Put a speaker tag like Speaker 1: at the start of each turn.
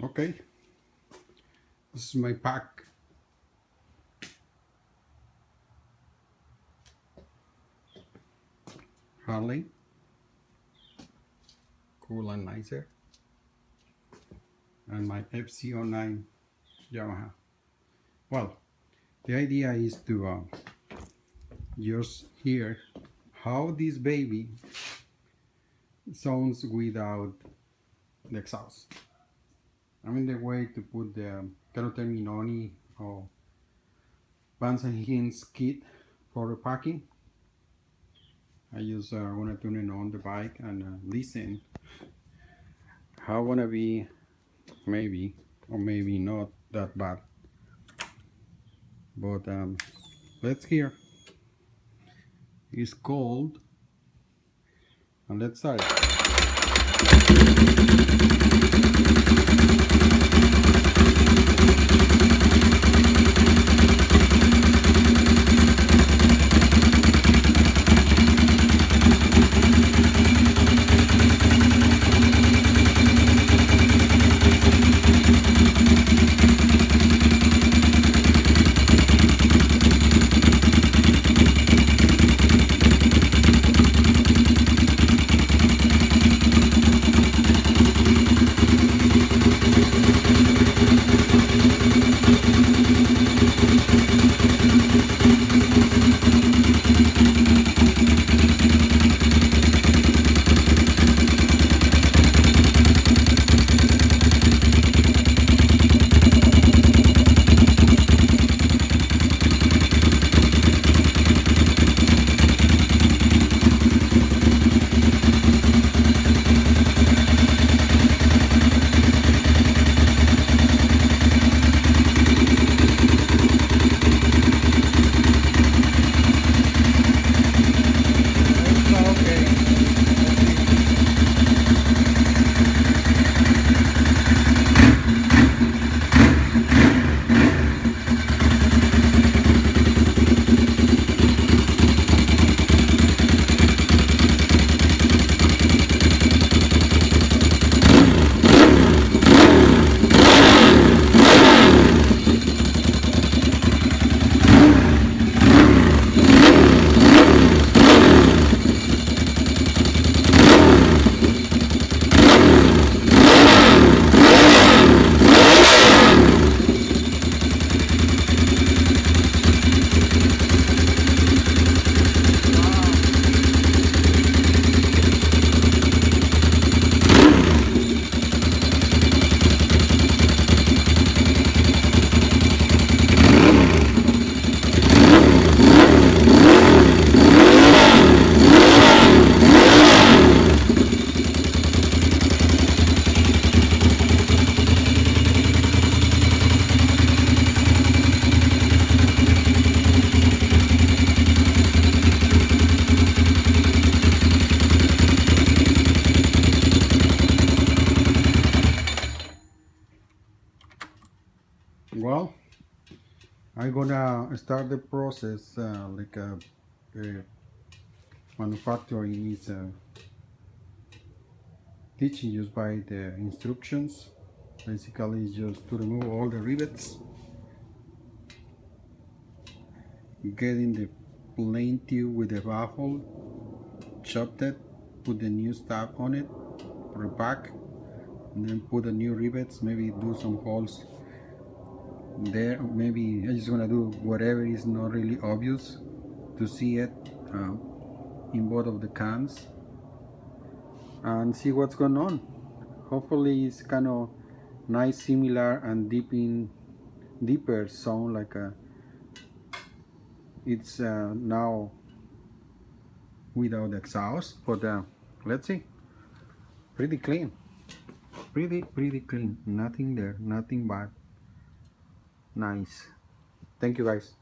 Speaker 1: Okay, this is my pack. Harley, cool and nicer, and my FC09 Yamaha. Well, the idea is to just hear how this baby sounds without the exhaust. I'm in the way to put the Terminoni or Vans and Hins kit for repacking. I just wanna tune it on the bike and listen how wanna be, maybe or maybe not that bad, but let's hear. It's cold and let's start. Well, I'm gonna start the process like manufacturing is teaching you by the instructions. Basically, it's just to remove all the rivets, getting the plain tube with the baffle, chop it, put the new stuff on it, repack, and then put the new rivets, maybe do some holes there. Maybe I just gonna do whatever is not really obvious to see it in both of the cans and see what's going on. Hopefully it's kind of nice, similar and deeper sound, like it's now without exhaust, but let's see. Pretty clean, pretty clean, nothing there, nothing bad. Nice. Thank you guys.